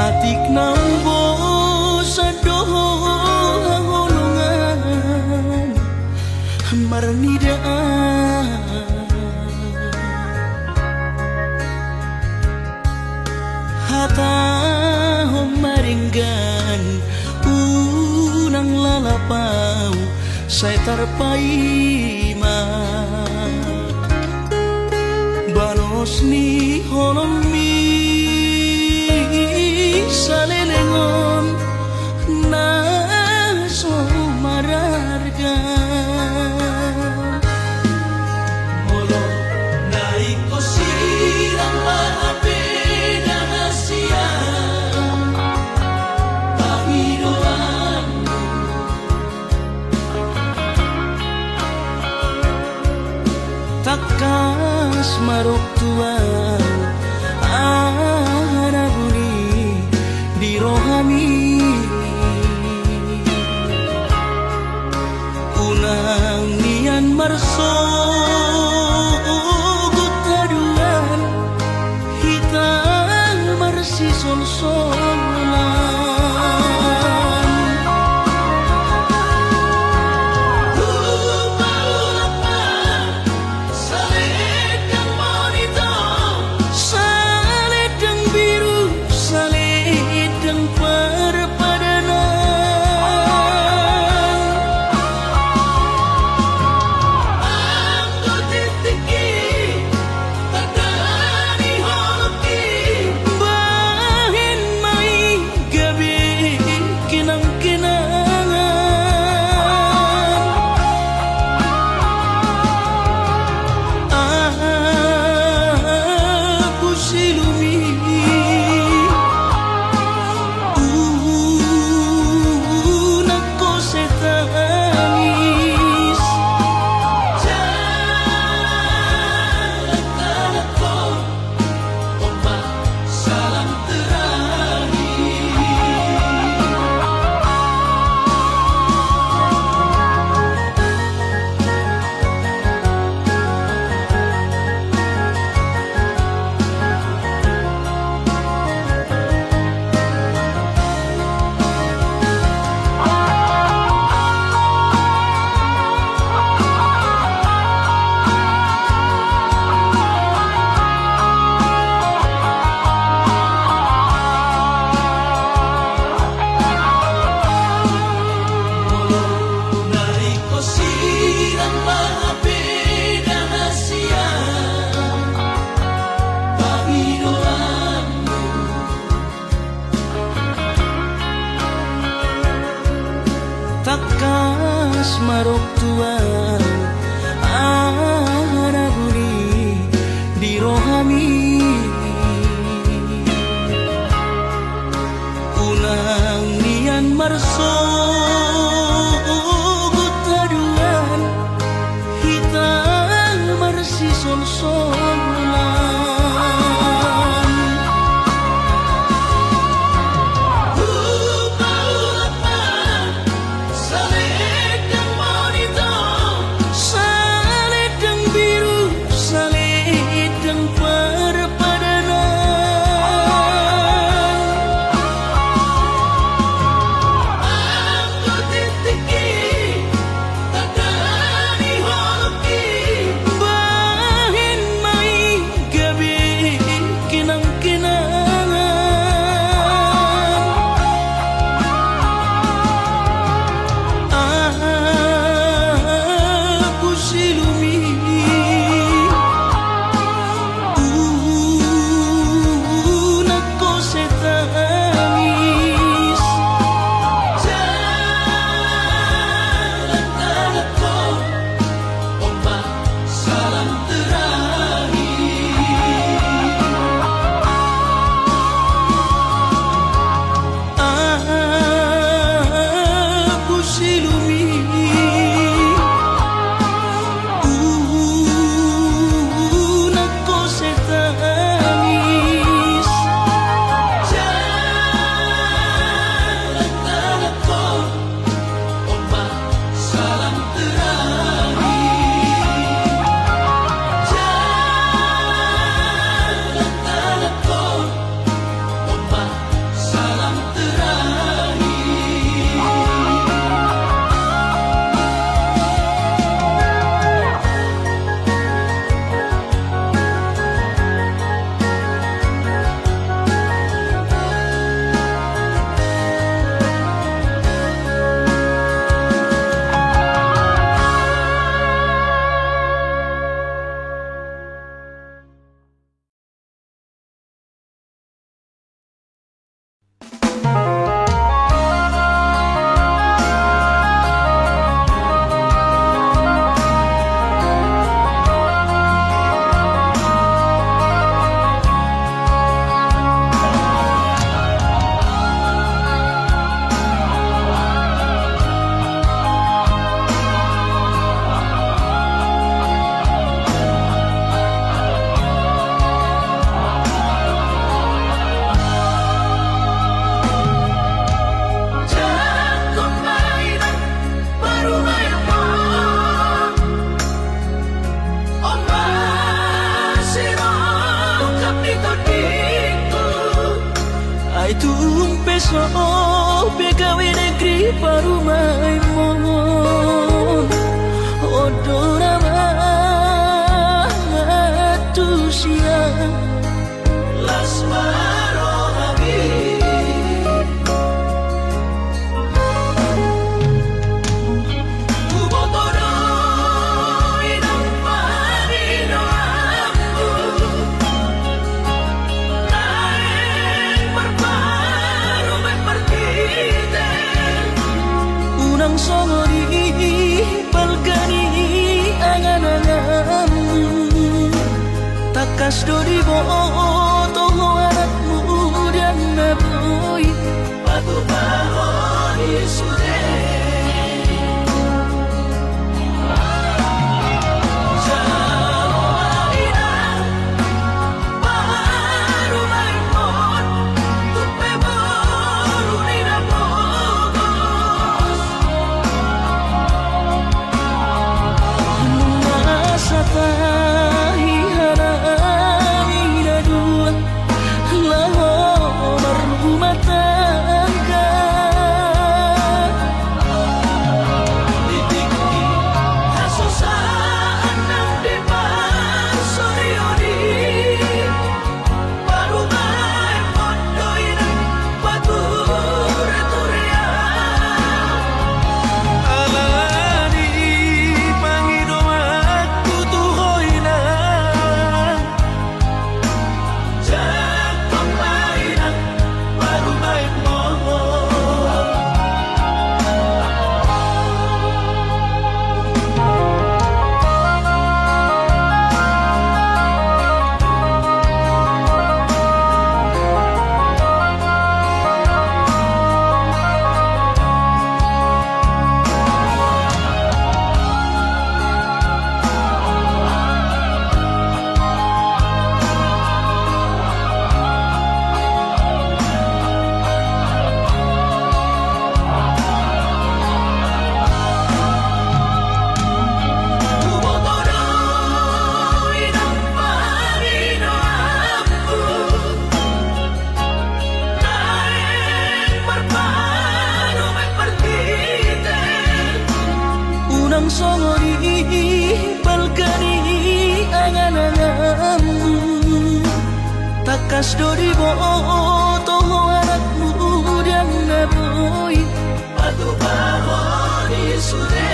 Atik nambo sa dohonongan marnidaan hata maringgan unang lalapaw say tarpaima banos ni honomi salelengon na somararga molo naik ko sirang maapeda na siya Panginoon takas maruktuan arabuni di rohani unang nian marso gutaduan hitang marsi sol-solan takas maruktuan arabuni di rohani unang nian marso gutaduan hitang marsi sol-solan Ay tumpeso pegawe negeri parumai mon odora matusia las maronabi ubotoro inang marino ambu unang songori balgani angan-angan takas dori boto anakmu dan naboy patu bahori sude unang songori balgani angan-angan takas dori boto anakmu dan naboy patu bahori sude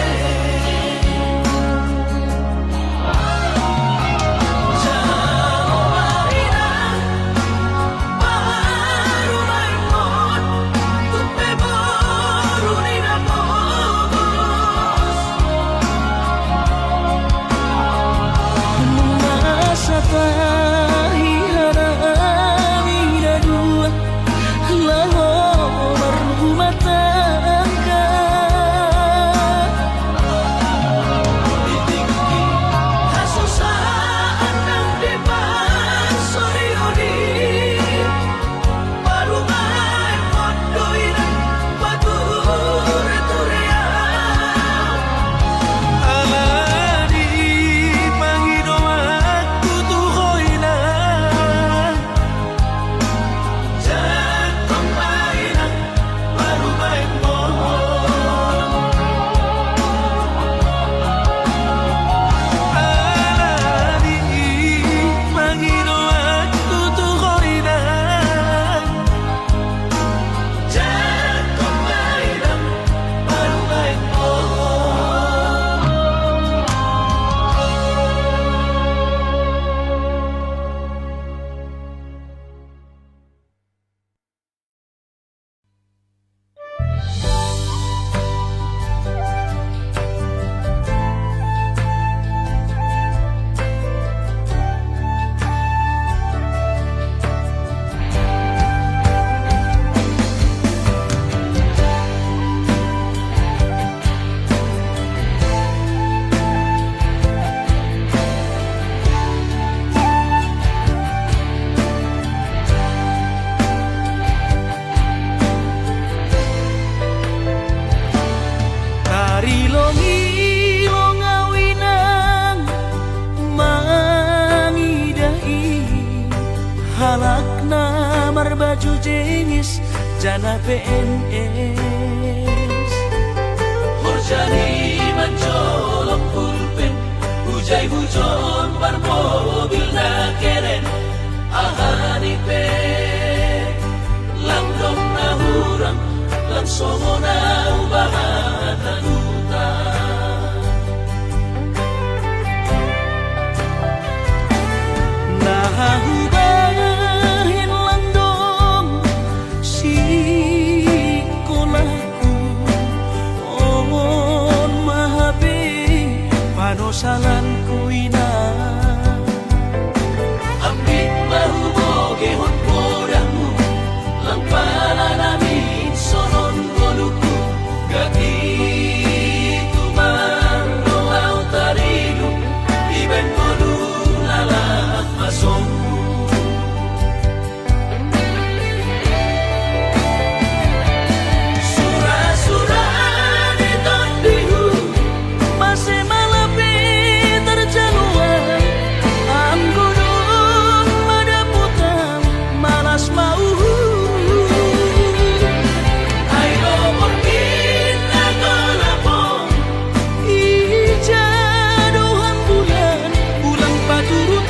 baju jenis jana PNS. Horjani mencolok pulpen, hujai hujon bar mobil na keren. Ahani pe langdong na hurang, langsongo na ubahan na luta. Nahubahin langdong si kolaku, omon mahabe panosalan ko ina. Ambit mahuboge hon podamu, lang pala namin sonon goluku. Gati tuman doaw tarilu, iben golu lalak masongku. Surah-surah di tondihu, masih malapi terjaluan. Anggudung madaputan malas mau. Ayo mungkin aku lapong ijaduhan bulan, bulan paturut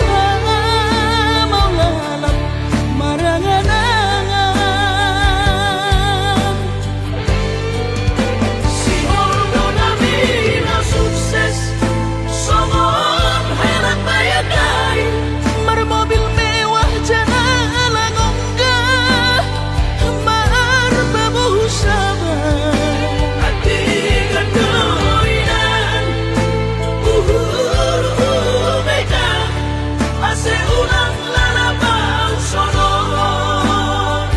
mau lalap marangan-angan. Si Holdo Nabila sukses, somong herat bayagai, bermobil mewah jalan onggah, marbabuh sabar. Hati gandoinan, mega, ase ulang lalabau sonon.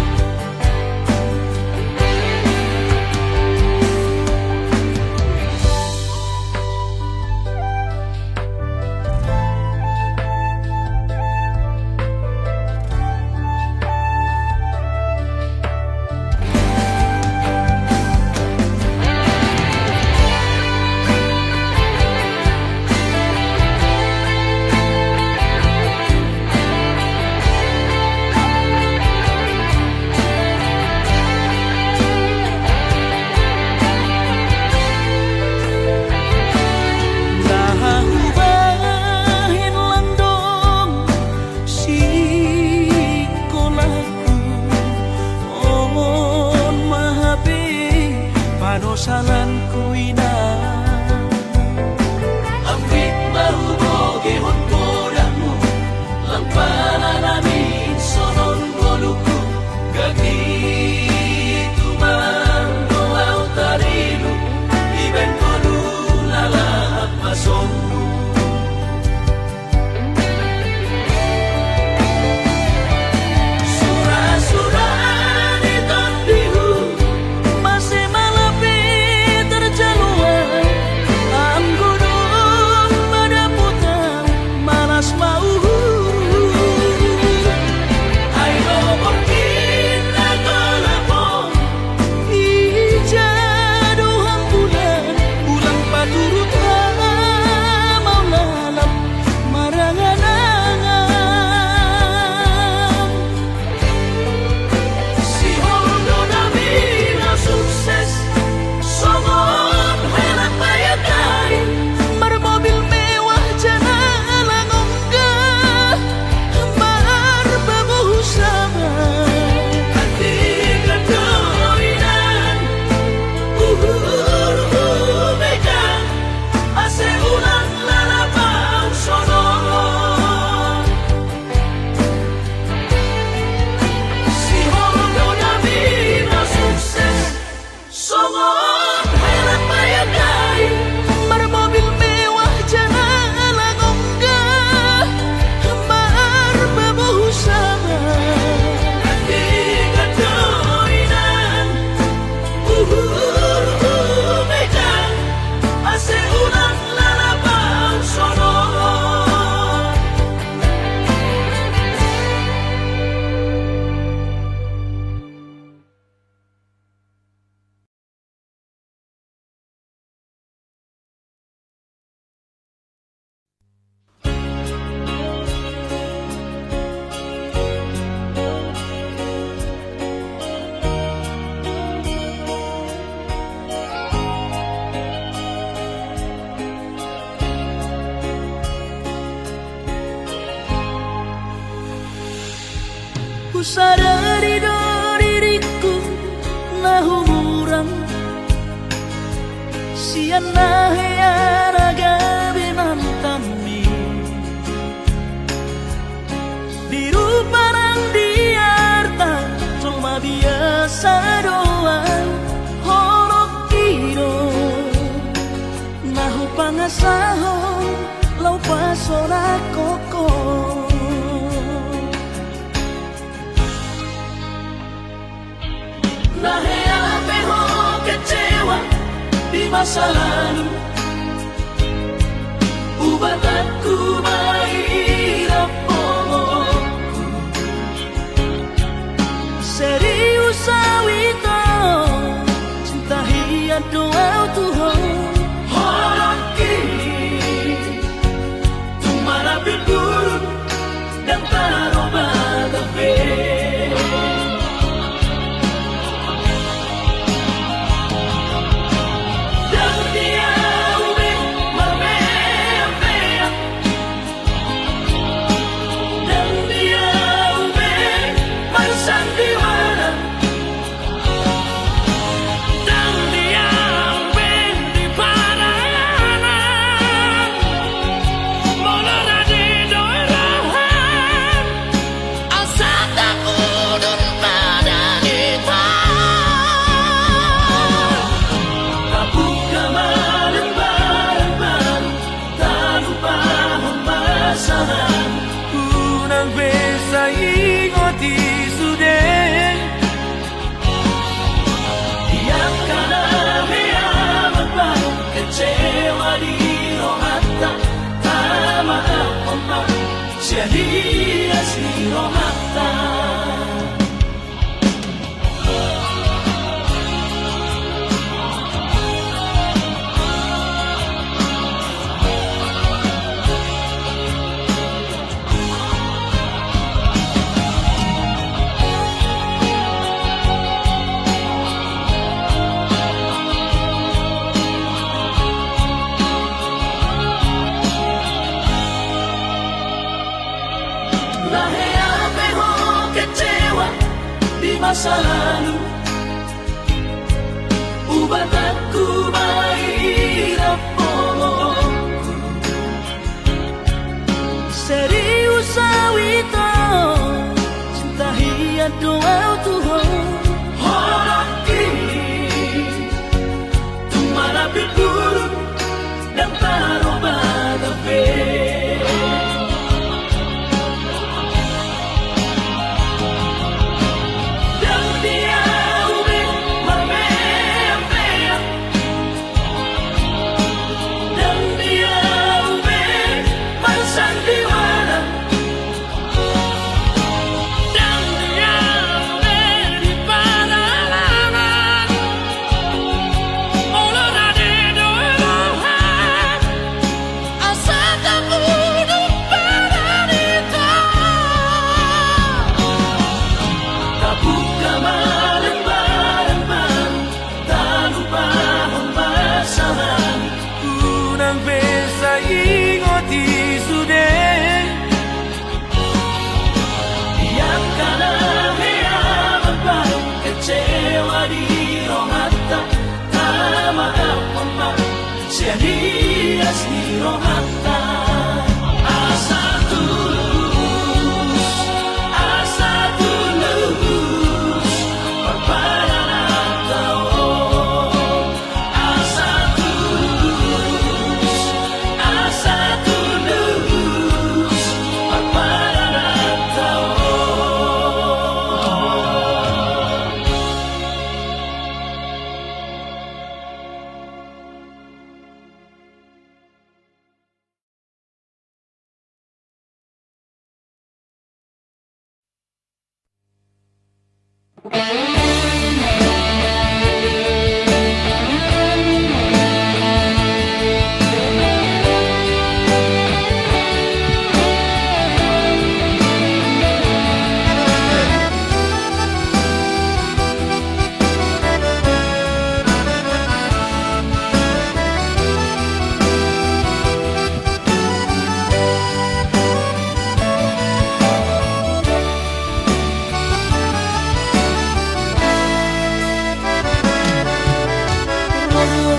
Nahubahin langdong si kolaku, omon mahabe panosalan ko ina. Ambit mahuboge hon podamu, lang pala namin sonon goluku. Gati tuman doaw tarilu, iben golu lalak masongku. Surah-surah di tondihu, masih malapi terjaluan. sadari do diriku na humuran siana heyana gabi mantami biru parang diarta cuma biasa doang horok kiro nahu pangasahon lau pasora koko nahea peho kecewa di masa lalu ubat aku mahirap pomoku serius awito cinta hiat doa Tuhan horok kini tumara biburun dan taroba gabe unang besa ingoti sude yang kana mea mabang kecewa di rohata tama apa jadi asli rohata nahea peho kecewa di masa lalu ubat aku mahirap pomoku serius awito cinta hiat doa Tuhan horok kini tumara biburun dan taroba gabe unang besa ingoti sude yang kana mea mabang kecewa di rohata tama apa jadi asli rohata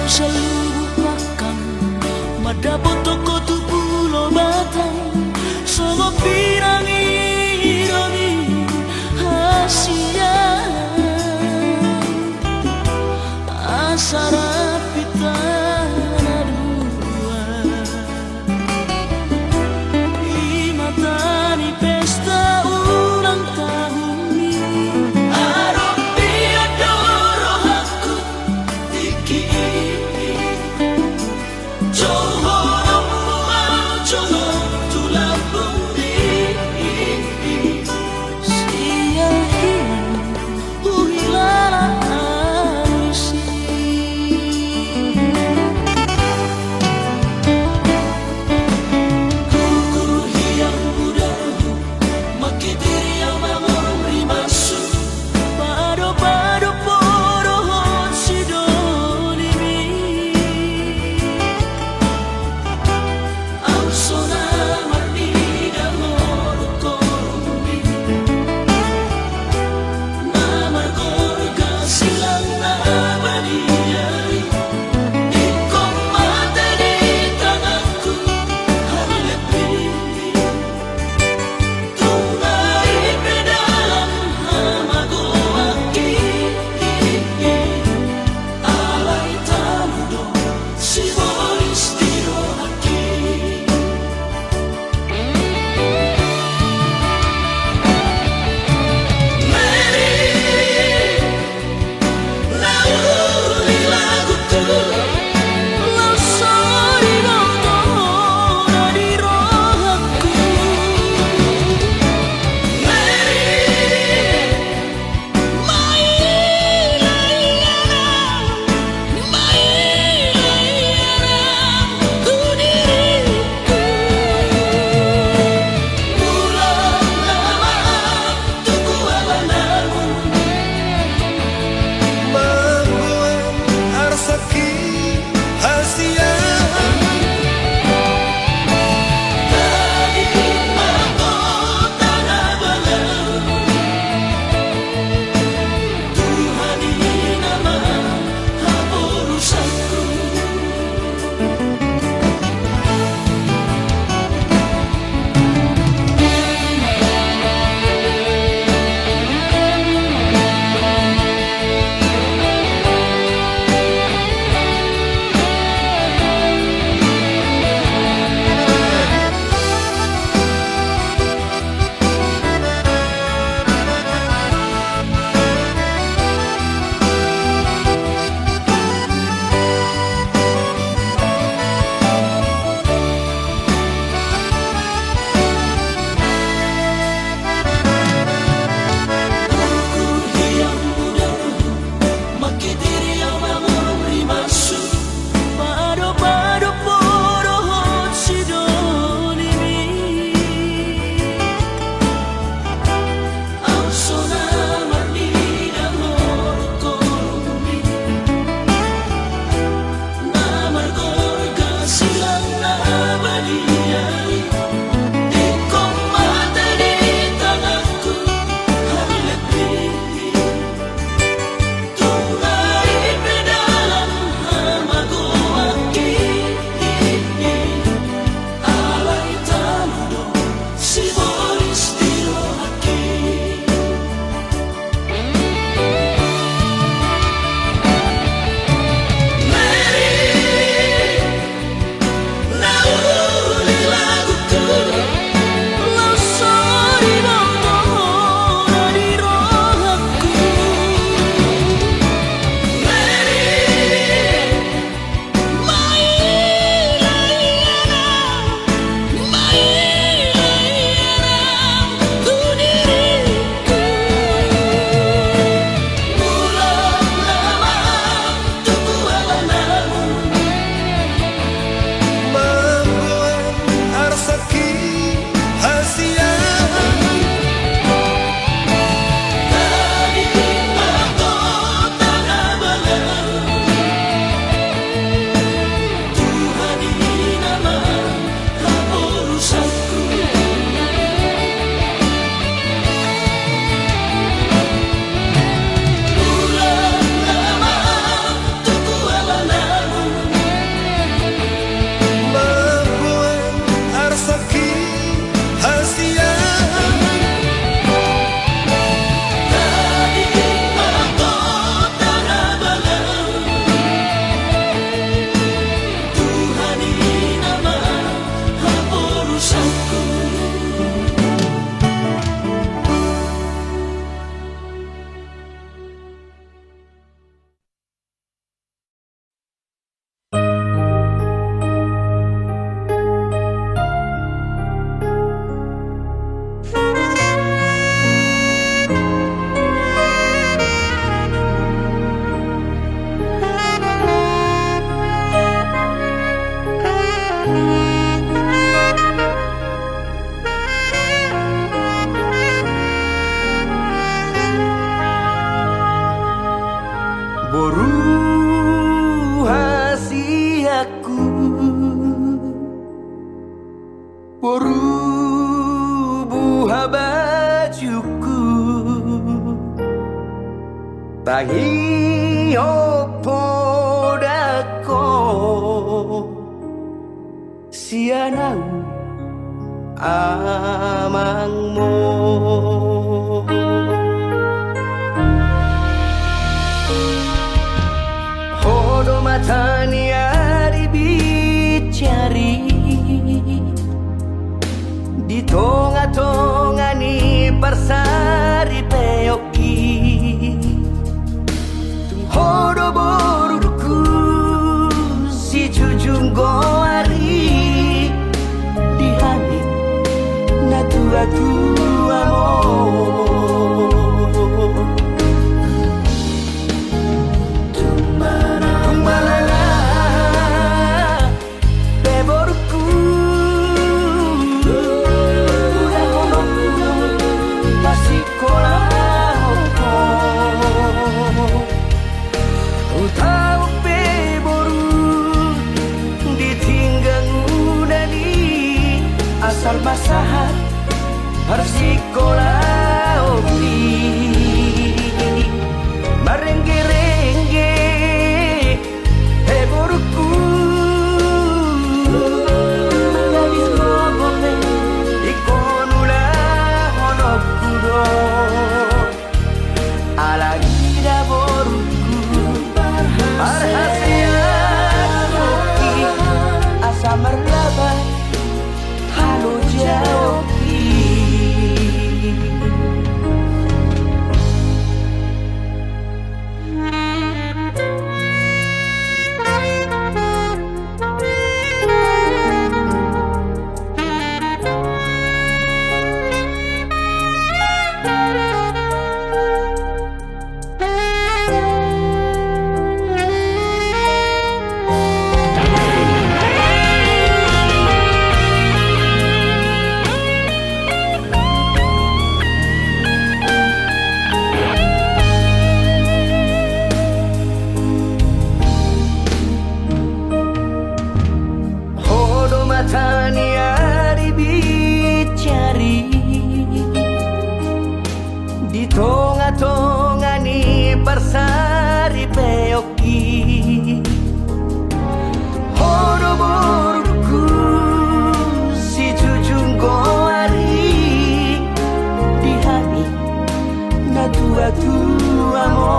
selupakan madapot toko tu pulau batang solo pirangi ironi hasia asara pitana dua imatani pesta ulang tahun ini aropi adoro aku tiki ini boru hasiaku, boru buha bajuku, tangi opo dako sianang amangmu. Hodo matani ari bicari di tonga-tonga ni persari peoki. Hodo boruku si jujung goari di hani na tua-tua mo. Asal masahat bersikolah opi merengge-rengge heboruku gadis gogope ikonula honokudo ala ida boruku arhasia opi asa merlaba halo jauhi. Matani ari bicari di tonga-tonga ni persari peoki. Hodo boruku si jujung goari di hani na tua-tua mo.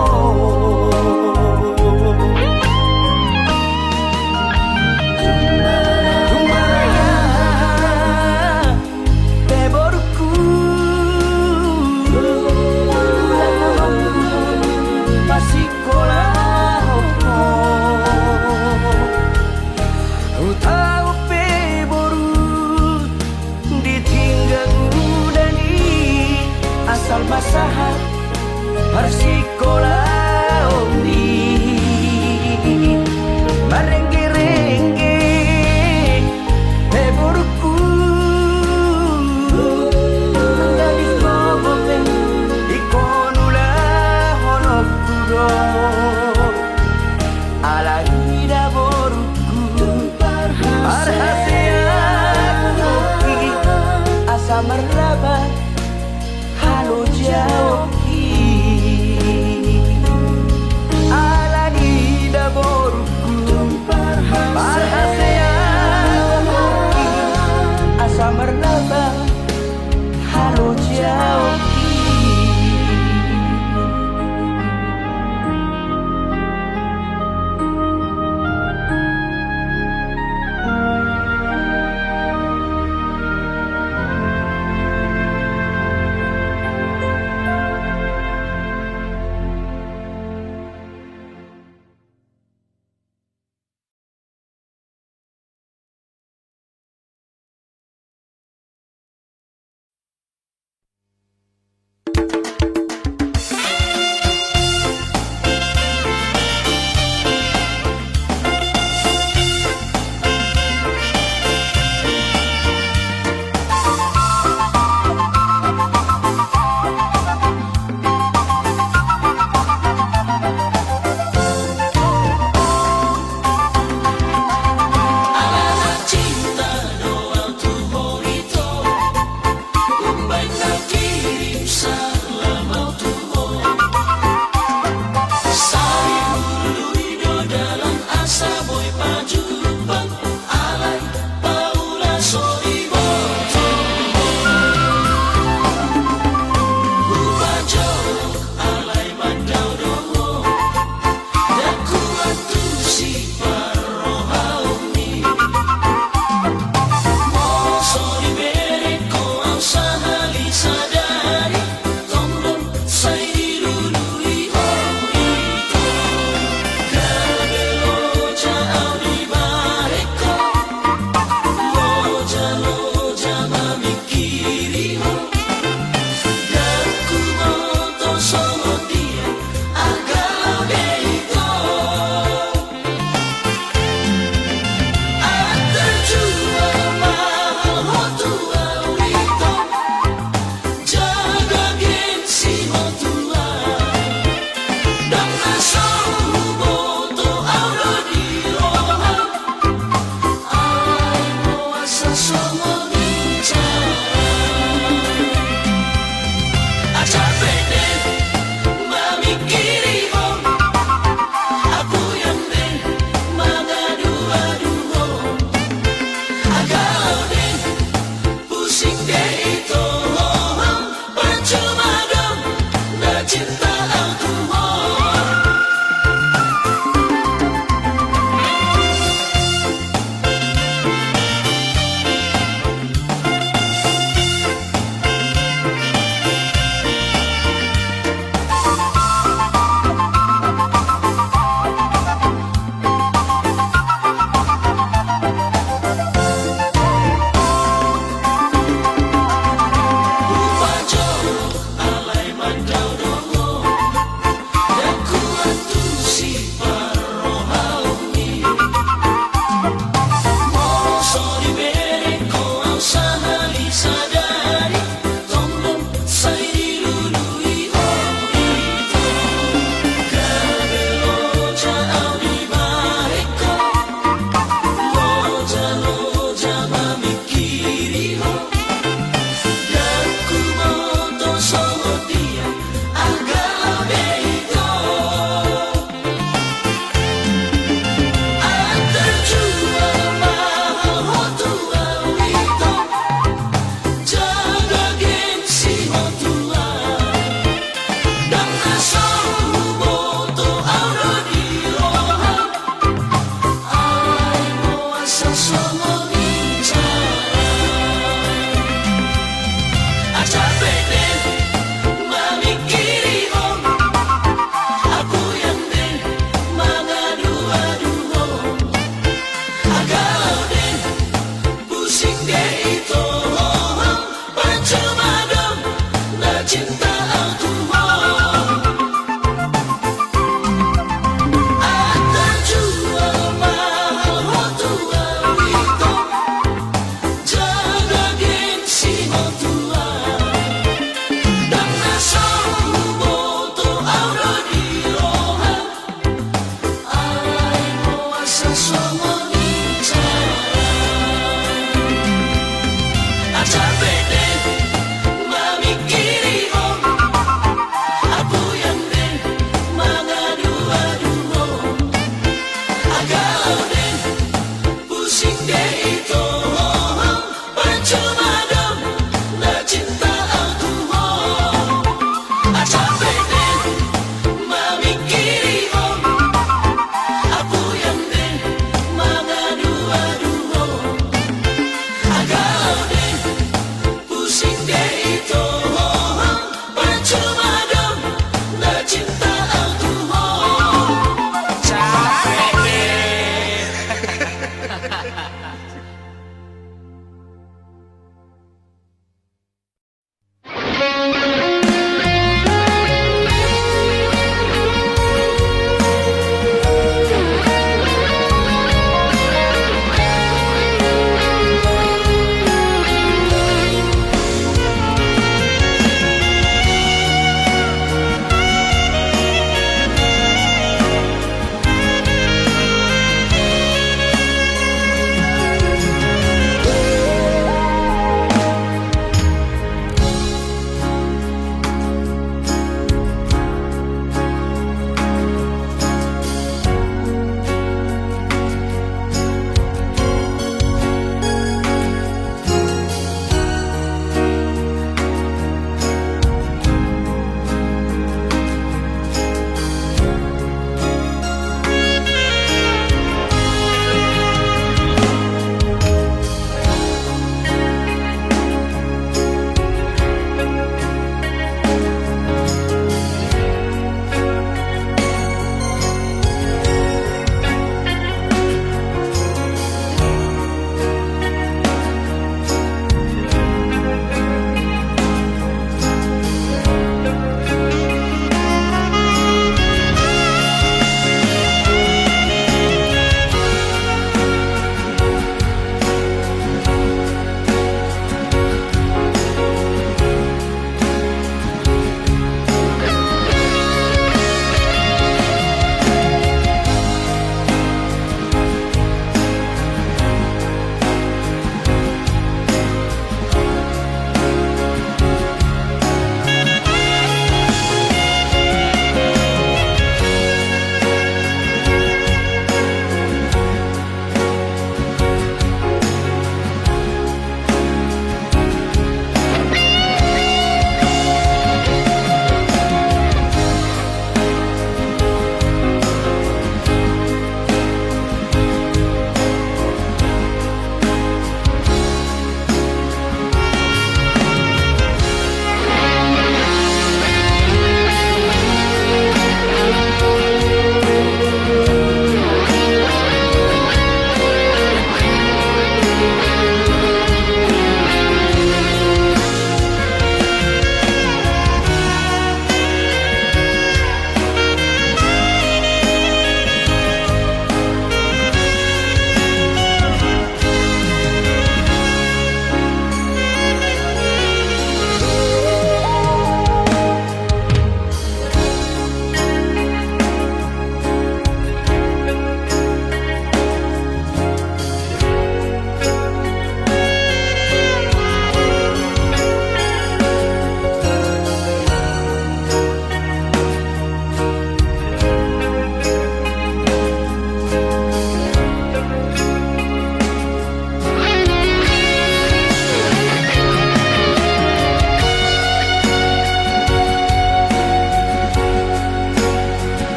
Asal masahat bersikolah omi merengge-rengge heboruku gadis gogope ikonula honokudo ala ida boruku arhasia oki asa merlaba halo jauhi.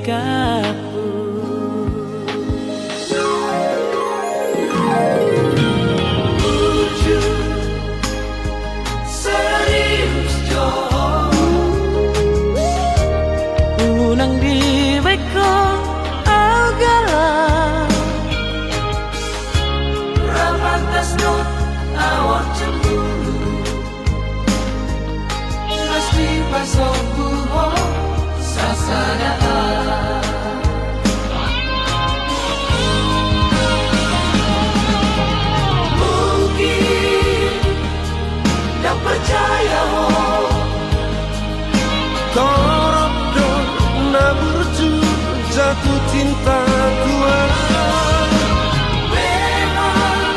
kapu. Serius jo Unang di beko augala Rapantas not awak cemburu Pasti pasok buho sasadaan Mungkin tak percaya ho Torop dong na burju jatuh cinta tua. Memang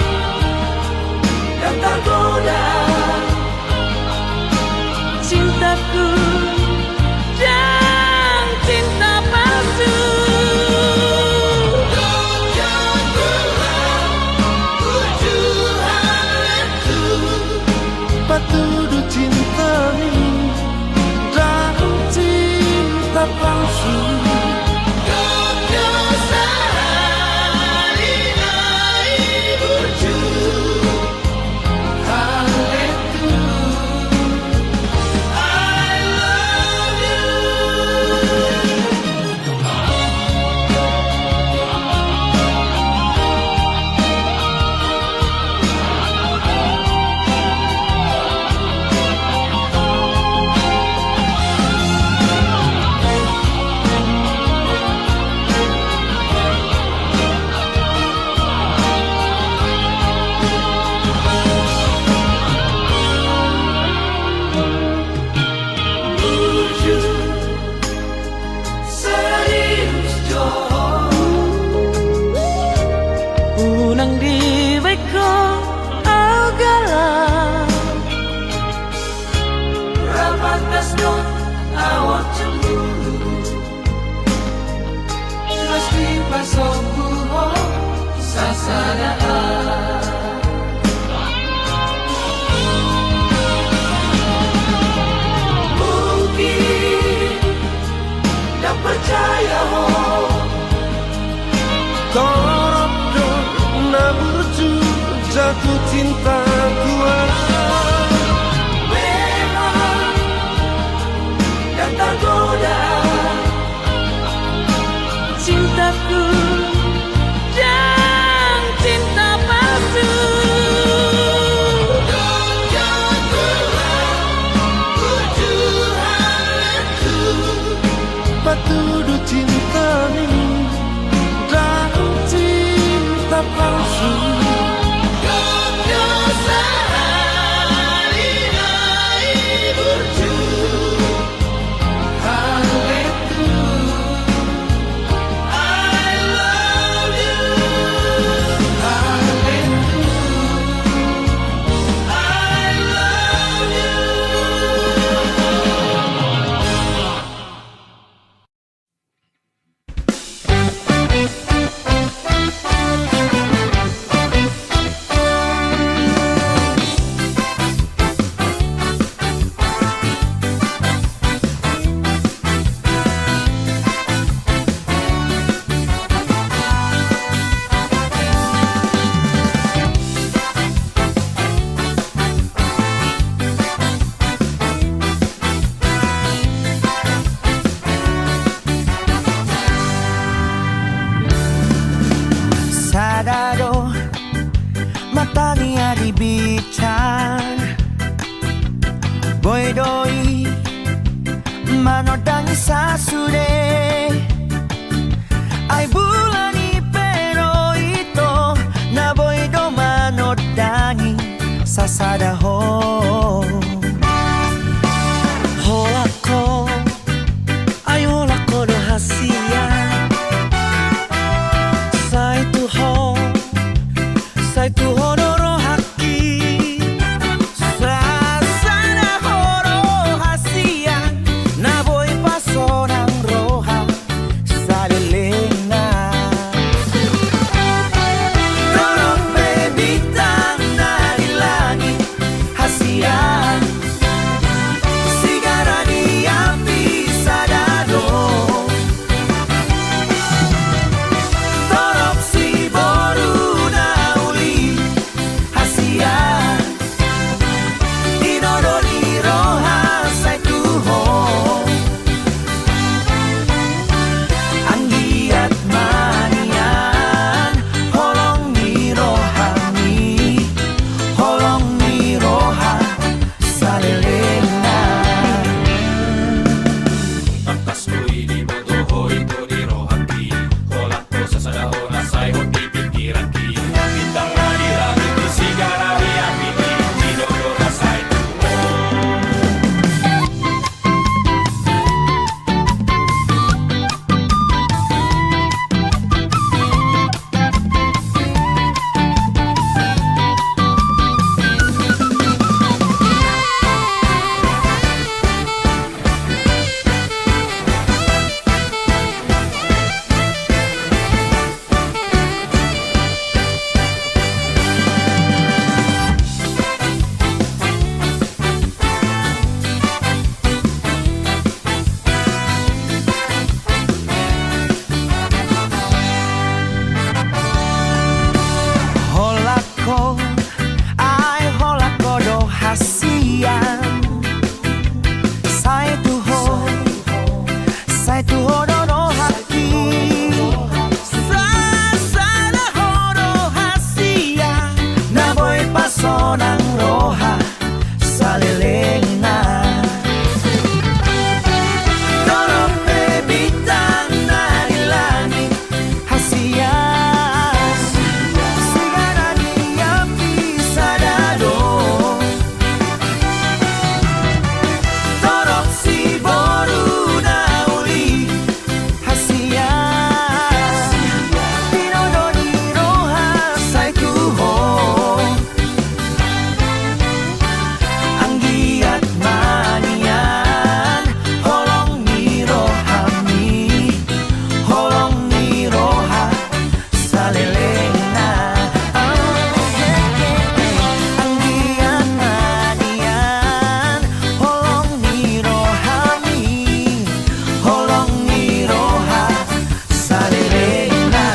tak tergoda cintaku dan cinta palsu. Patudu cinta ni dan cinta palsu. Serius jo Unang di beko augala Rapantas not awak cemburu Pasti pasok buho sasadaan Mungkin tak percaya ho Torop dong na burju jatuh cinta tua. Memang tak tergoda cintaku dan cinta palsu. Patudu cinta ni dan cinta palsu. Sadado matanya di bican Boy doi manodangi sasude Ai bulani pero ito na boy do manodangi sasada ho Holako ay holako do hasia Sai tu honoro haki Sasana horo hasia Na boy pasonang ro ほどのhati Sana horo hasia Na boy paso ng roha Sa liling na Toro bebitang na nilangit Hasia Sigara niya pisadado Toro si boru na uli Hasia Pinodo ni roha sa ituho Anggi at manian Holong ni rohami Holong ni roha sa liling na Anggi at manian Holong ni rohami Holong ni roha sa liling na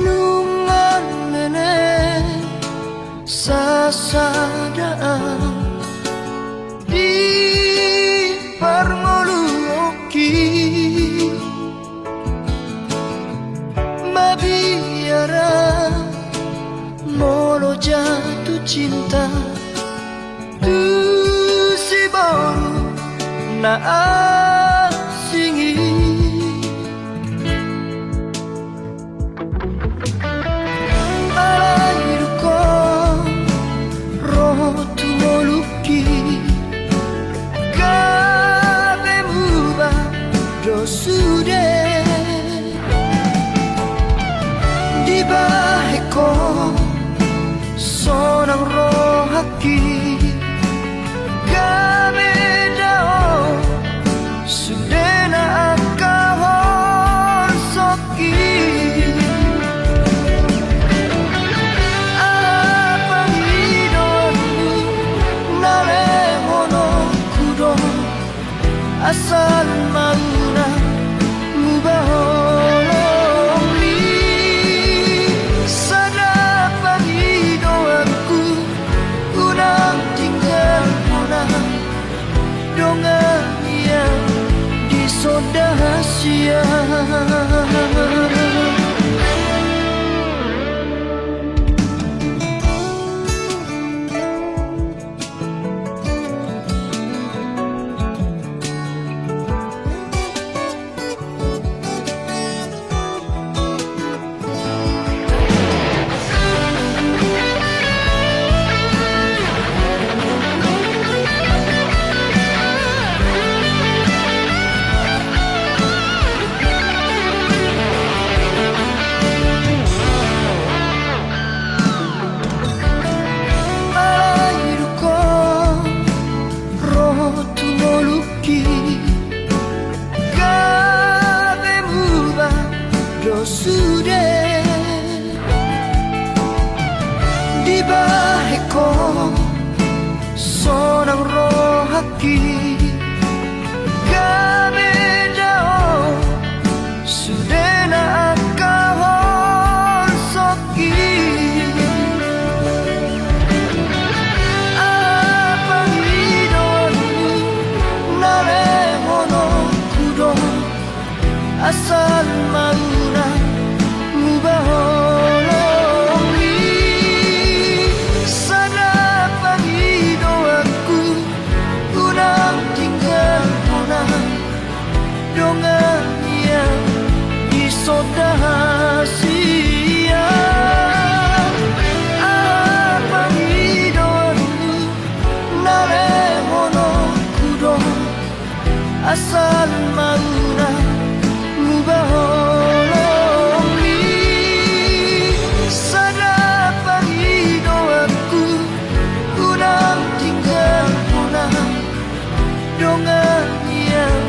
Nungan nene sasadaan di parngoluoki Mabiara molo jatuh cinta Tu si baru na asingi Alairko roho tumoluki Kabe muba dosude Di baheko sonang rohaki Kabe dao sudena akahor soki Asal mauna mubahong ni Sana panghidoanku Unang tinggal muna Dongan yang disodahasia Sonang rohaki Kami jauh Sudena akahor soki Apa hidonmu Nare mono kudo Asal mauna Mubahong ni Sana panghidoanku Unang tinggal muna Dongan yang disodahasia Apa hidonmu Nare mono kudo Asal mauna Mubahong ni Sana panghidoanku Unang tinggal muna Dongan yang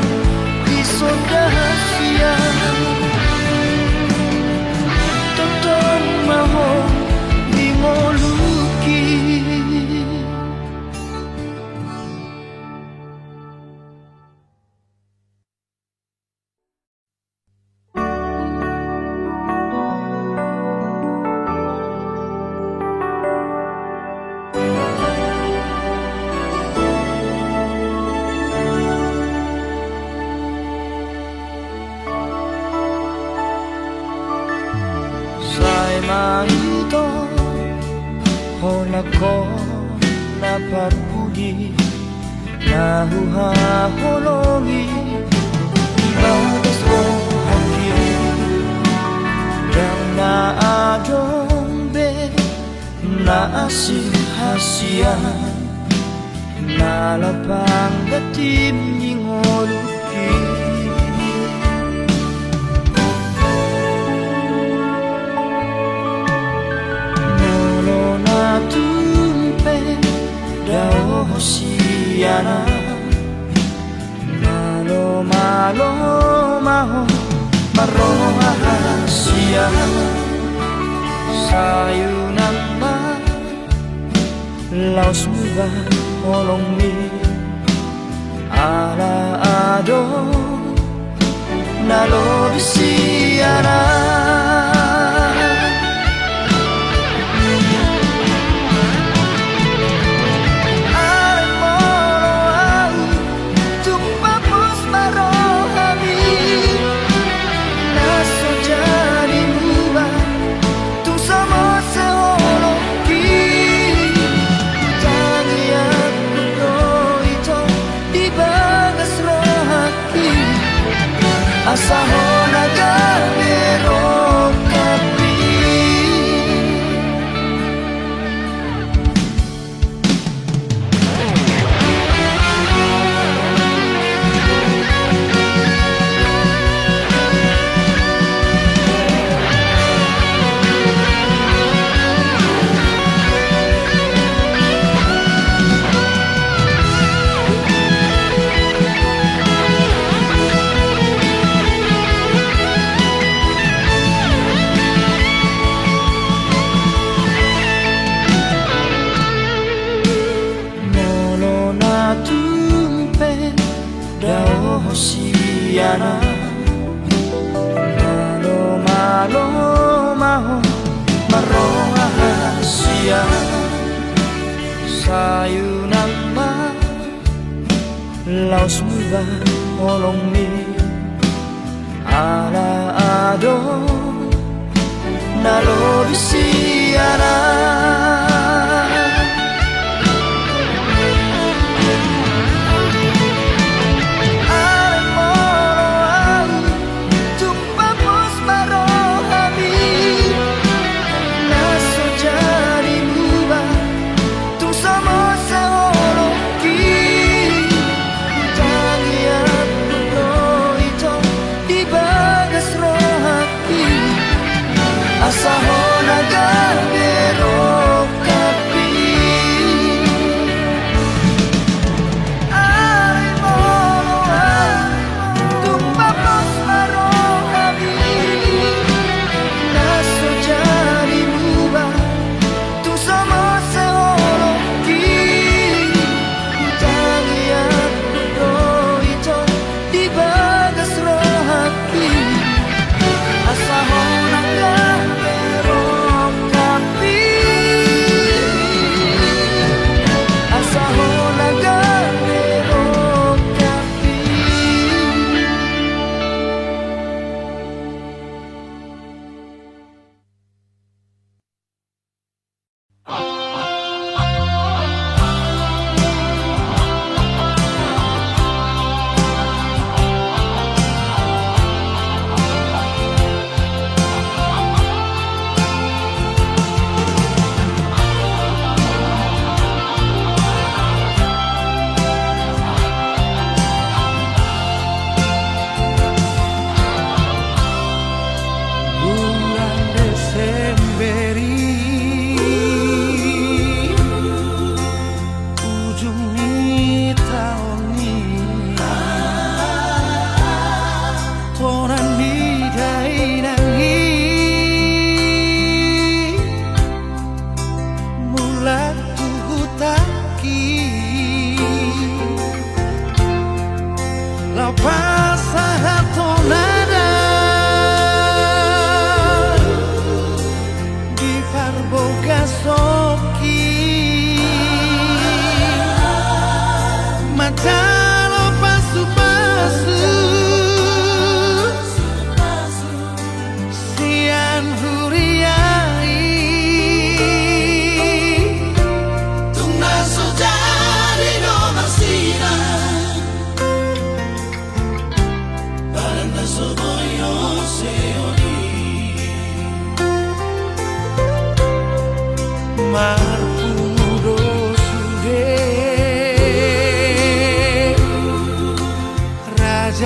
まうとほらこなパプリなふはほろぎIbadas ko hakim Dan naadombe Naasihasiyan Nalapang datim ningoluki Nolo na tumpe Dao hosiyana Malo maho marohasia sayunan ma laos muba olong mi ala ado nalobisiana Asaho nagamero kapi Dao hosiyana Malo maho marohasia sayunan ma laos muba olong mi ala ado nalobisiana Asaho naga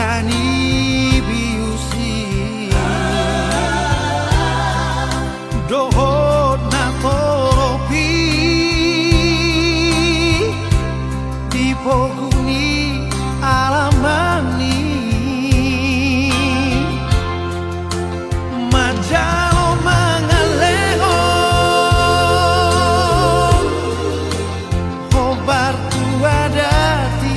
Dani biusi dohot na toropi dipoguni alamani majalo mangaleho hobar tu adati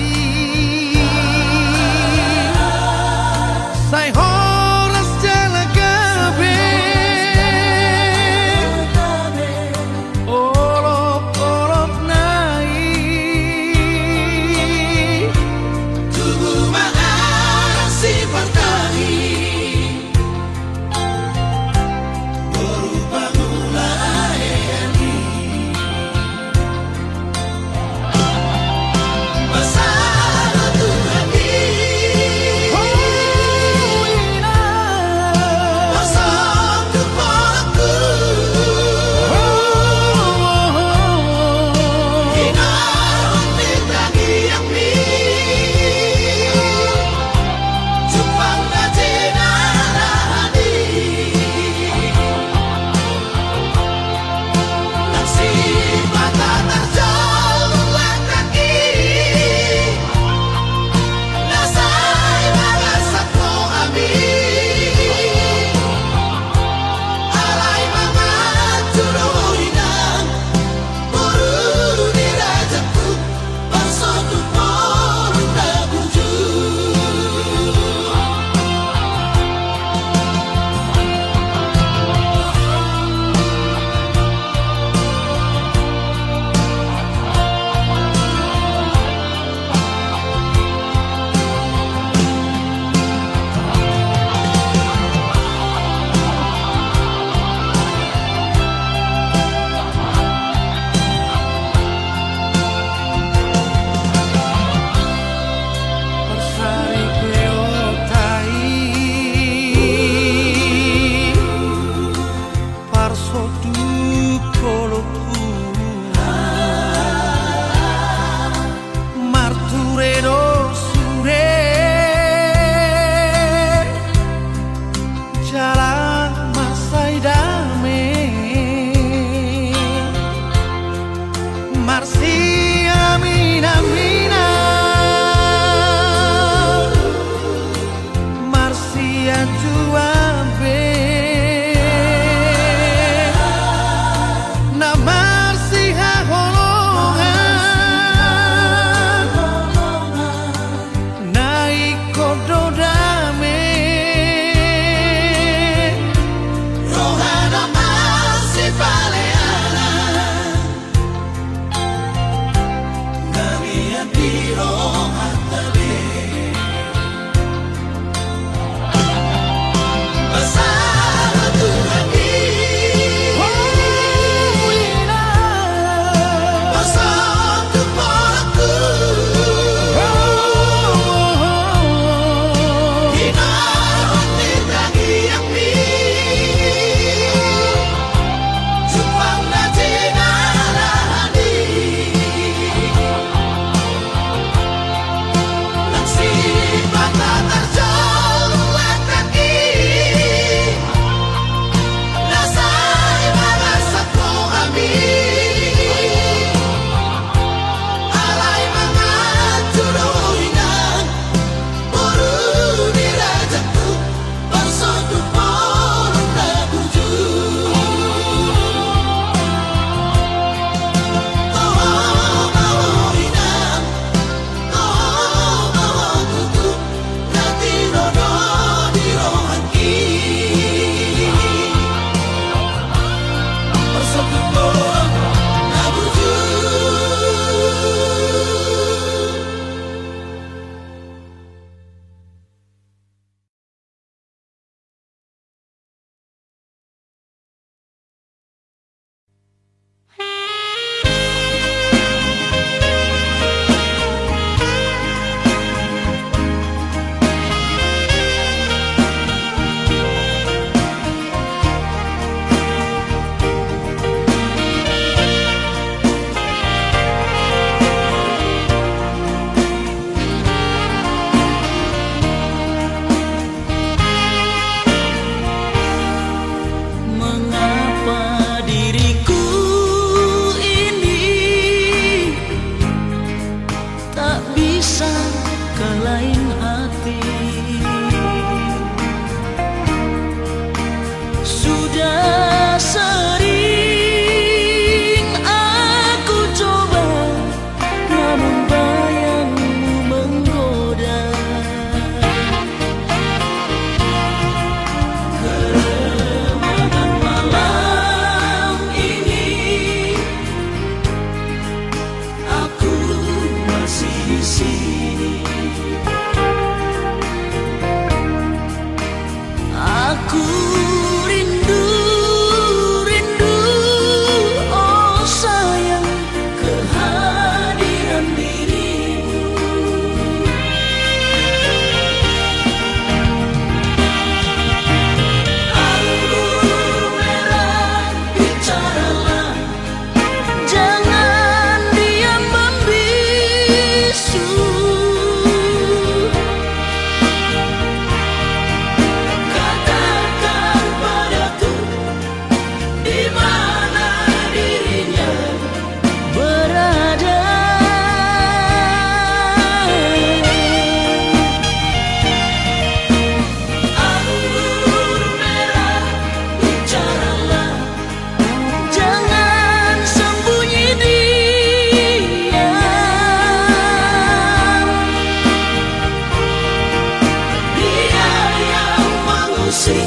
musik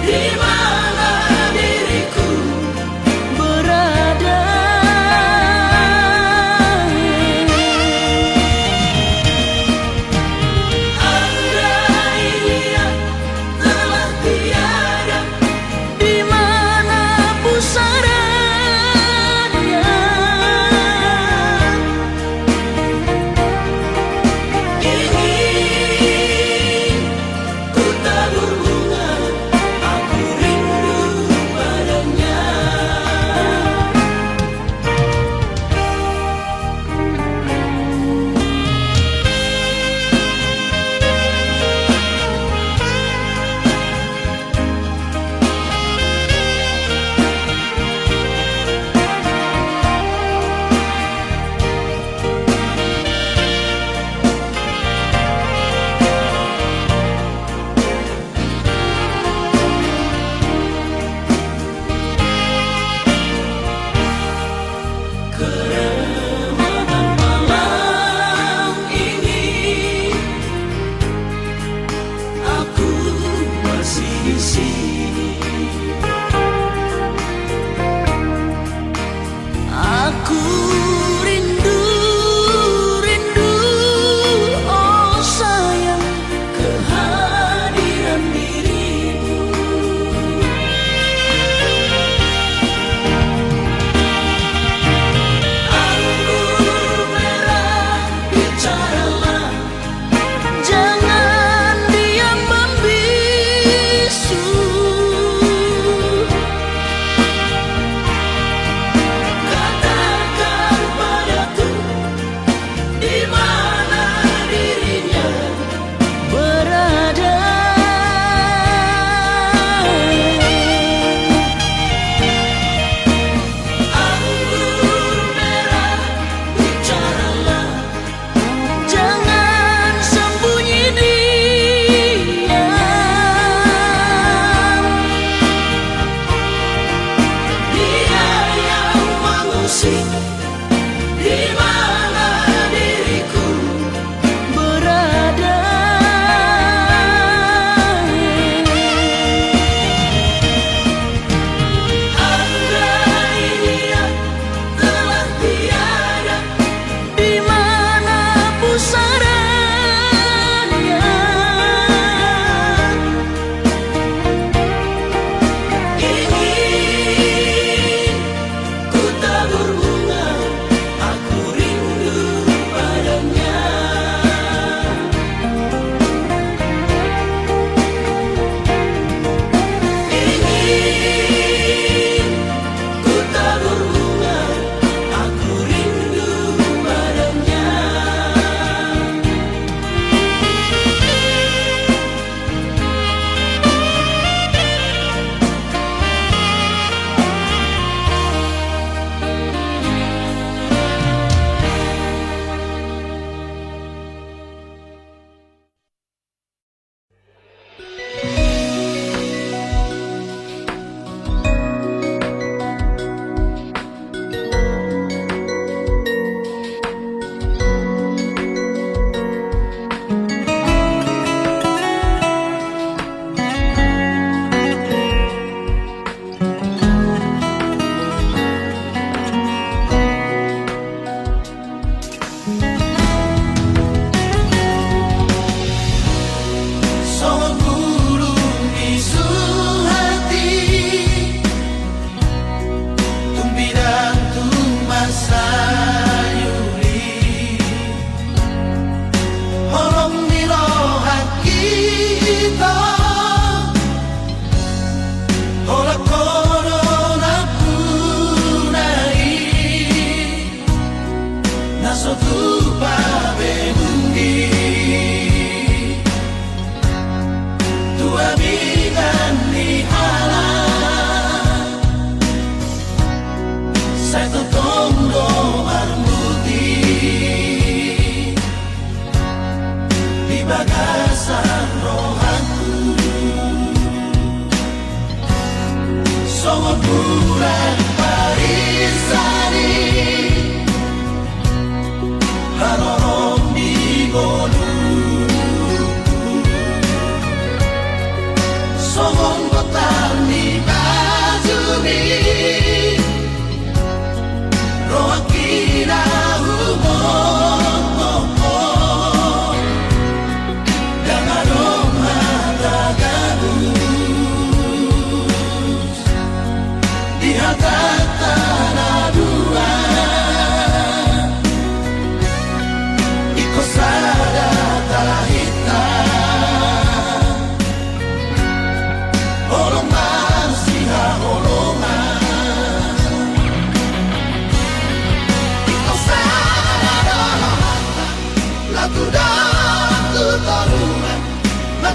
di mana diriku berada. Andai dia telah tiada, Di mana pusadanya? ingin ku tabur bunga, aku rindu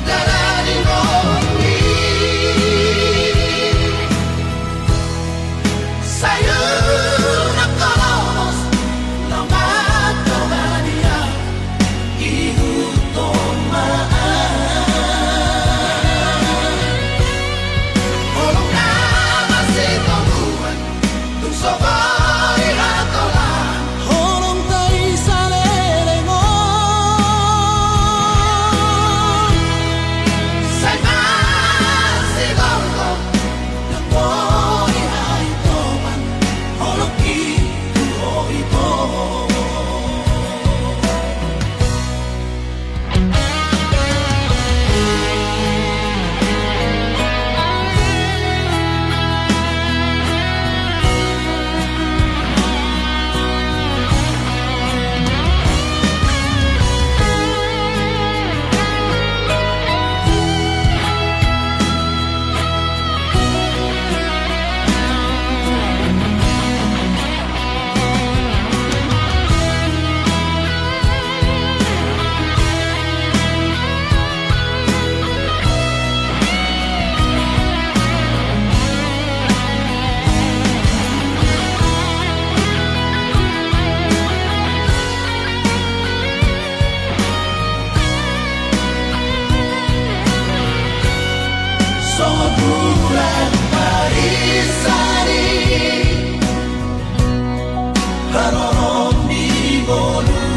magdalani ngomongin sa'yo nakalos ng magdalania iutomaan olong na masitong tung sabay ratolan Holong tay sa lelengon sa'y masigolong ng buhay ay toman olong ito ito Sobulan parisani Haroron di bolu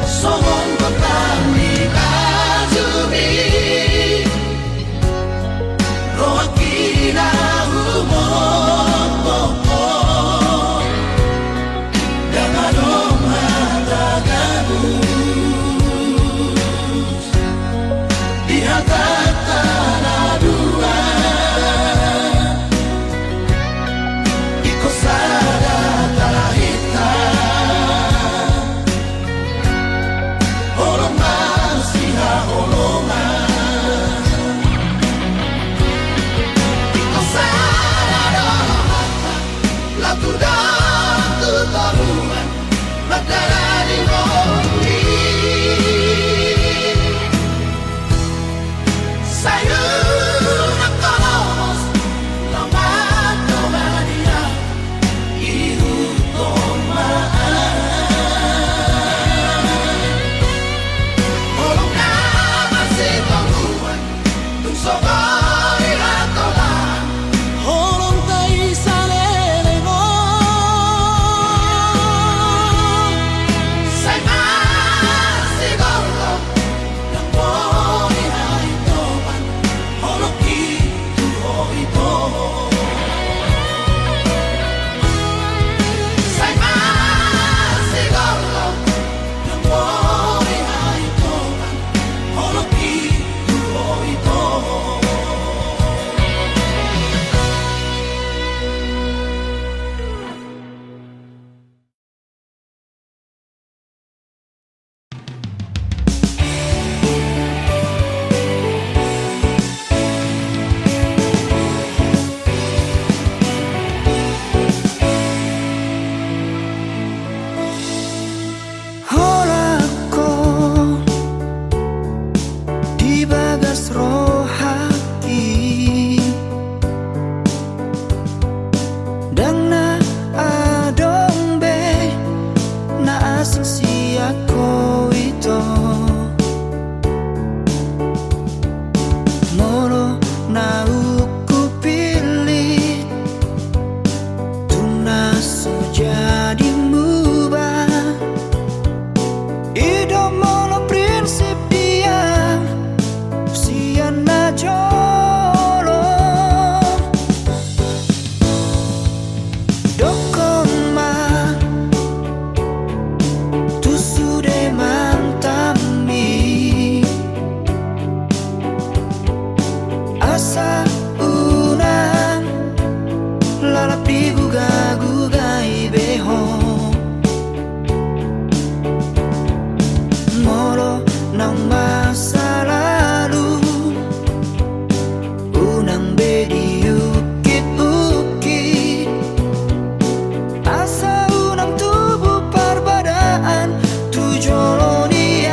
Somong petani kajumi Rohakina humong Dengan omhatagamu Dihadatan adua Iko sada talahita Olong manusia olongan Iko sada dohata Latu datu taruhan Magdalani ngomongin sa'yo nakalos ng magdalania iutomaan olong na masitong tung sabay ratolan Holong tay sa lelengon sa'y masigolong ng buhay ay toman olong ito ito sa'y masigolong ng buhay ay toman olong ito ito Holako di bagas rohaki Dan na adong be na asing siya ko ito Moro na ukupilit Tunaso jadi mubah Ido mono prinsip dia Sian na jolo Dokon ma Tu sude mantami Asa unang Lalap di guga-gugai beho Moro ng masa lalu Unang bedi ukit-ukit Asa unang tubuh perbedaan Tujoloni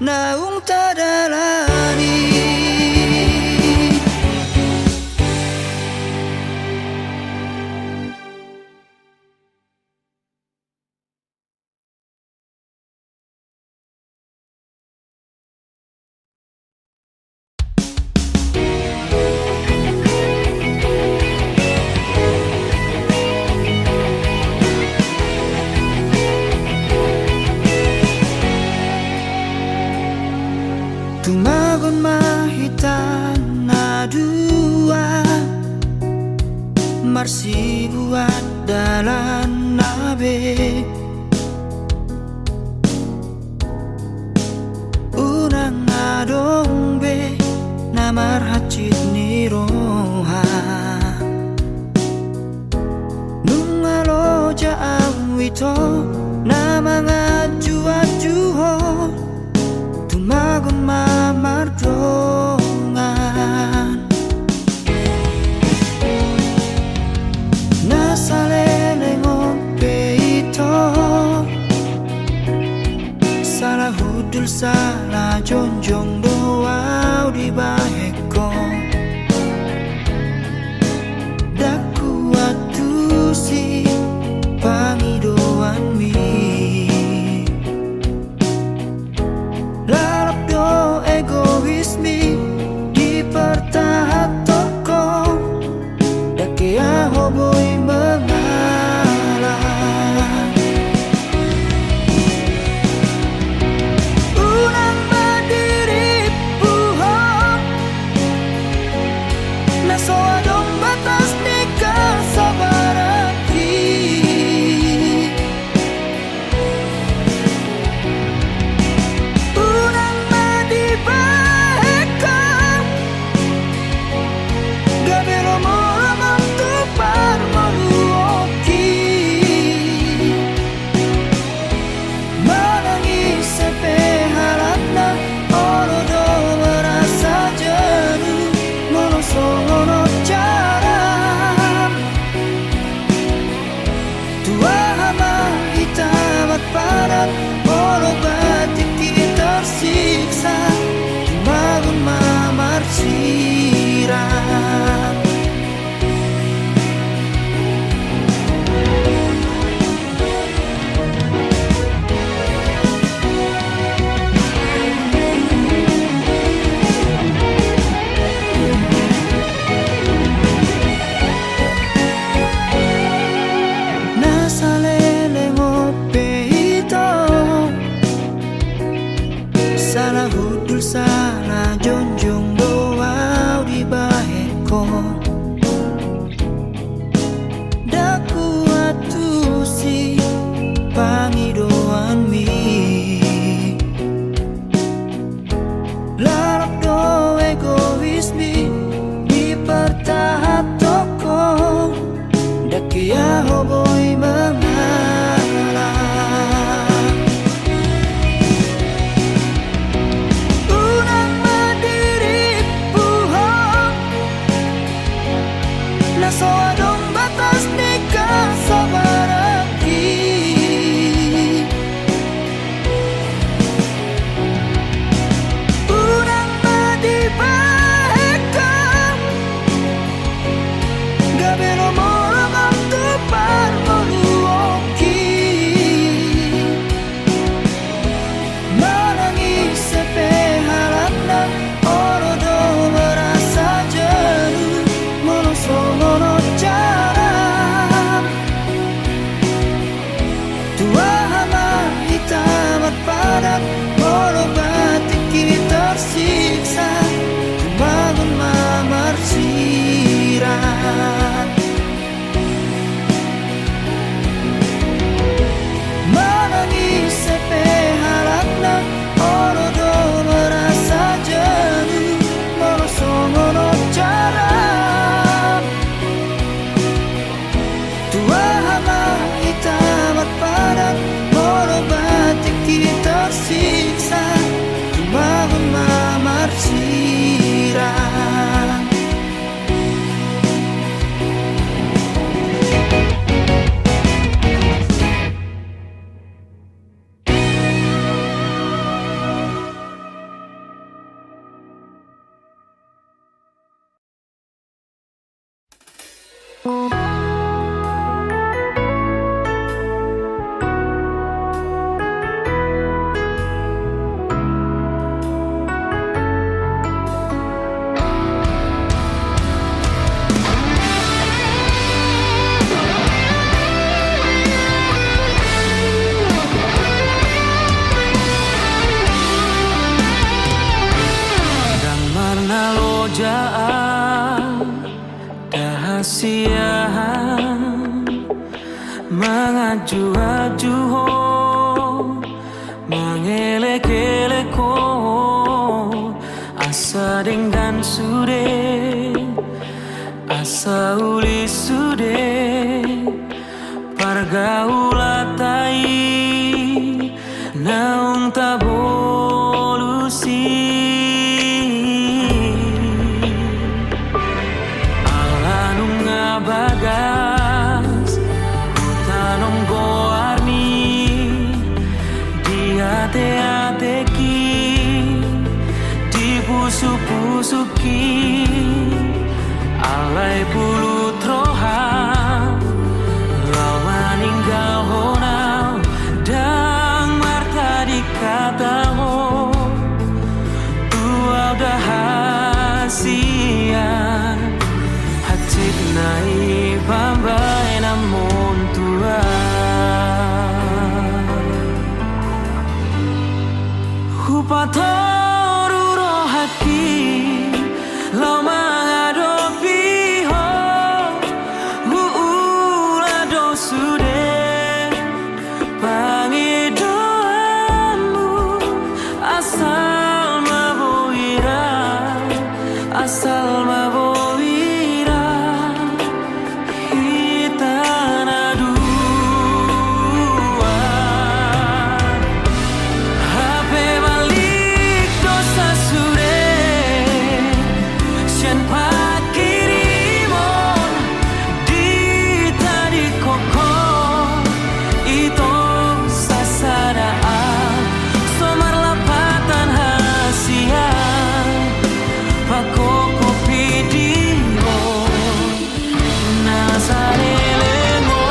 naung tadalani. Tumagon mahitan na dua marsi buat dalan nabe unang adong be namar hacit ni roha nungalo jaang wito namanga juat-juho tumagon mamardongan nasalele ngope ito salah hudul salah jonjong doau di baheko daku atu si pangidoan mi egoismi dipertahat toko dakea hoboi mengalah unang mandiri puhong naso adong batas nikah sabaraki tersiksa tumagon mamarsiran nasalele ngope ito salah hudul salah jonjong doau di baheko daku atu si pangidoan mi larap do egoismi dipertahap toko dakia hoboi mengalah naso adong batas nikah sabaraki siang mengaju-aju ho mengelek-elek ho asa dengan sude asa uli sude pargaulatai naung tabolusi alanung ngabagas utanong goarni di ate-ateki di pusu-pusuki alai bulu troha lawan ninggal honau dang marta dikata ho tua udah hasian hati nai bambai namun tua hupatoru rohaki lau mengadopi ho uula dosude pangidoamu asal maboira hitana dua hape balik dosa sure sian pakirimon di tadi koko itu sasadaan somar lapatan hasian pako kopi dimo nasarelengo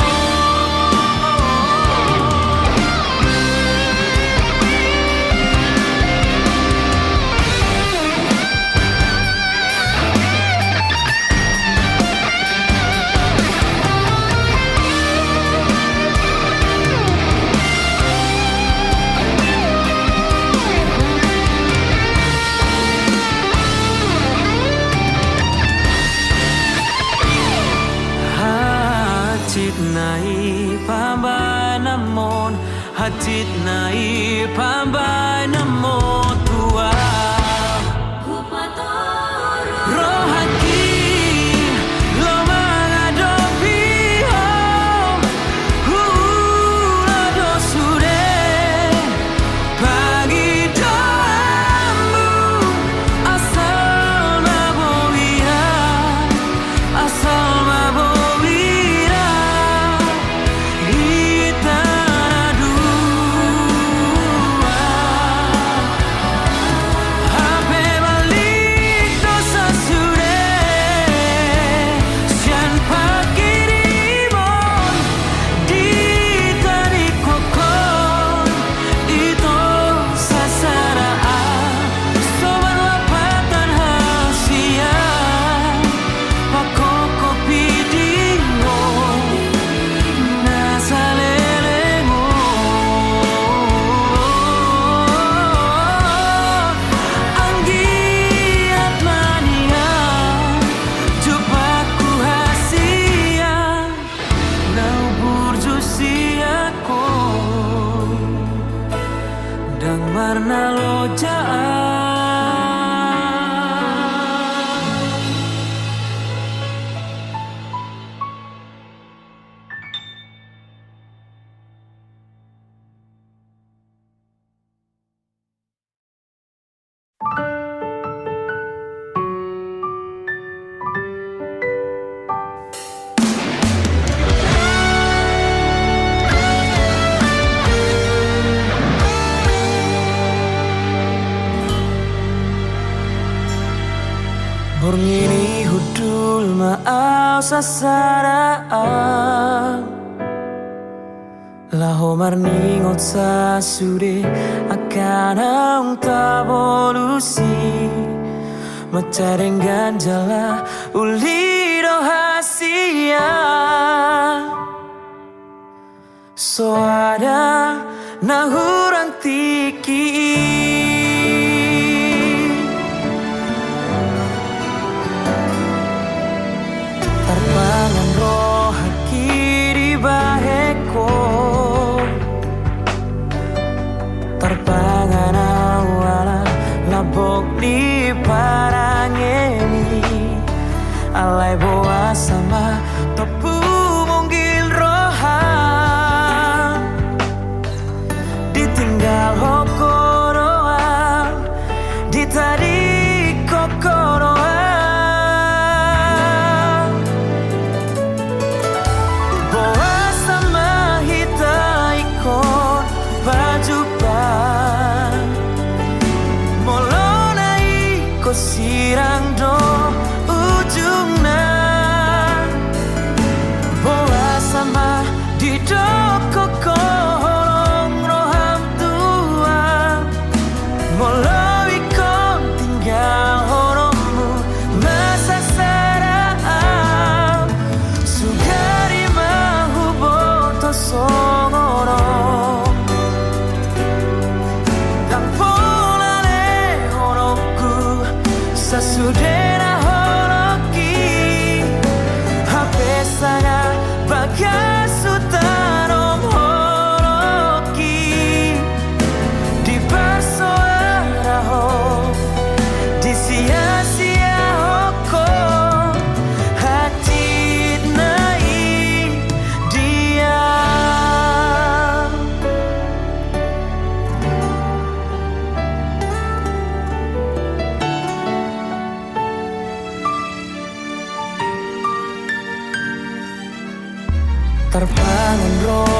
Hatit nai pambai namon hatit nai pambai namon tua rohaki lo mengadopi ho hula dosude pagi doamu asal maboira hitana dua hape balik dosa sude sian pakirimon di tadi kokon itu sasaraan sobat lapatan hasian pako kopi dingo nasalengo anggiat mania jupaku hasian nau burjusiako dang marna lojaan Borngini hudul maau sasaraan Laho marningot sa sude akan ang tabolusi Macareng ganjala ulido hasia So ada nahurang tiki Tarpang Terpangan awala labok di parangeni alai boa sama tepu mungkin rohan ditinggal hokoroa di tadi kokoroa boa sama hita ikon bajupan molona iko sirang do ujungna boa sama di doko korong roham tua molo ikon tinggal horomu masa sarang sugari mahu boto songoro dan pola le horoku sasudera horoki hape sana bagasutan horoki di persoara ho di sia-sia hoko hati nai dia terbangun roh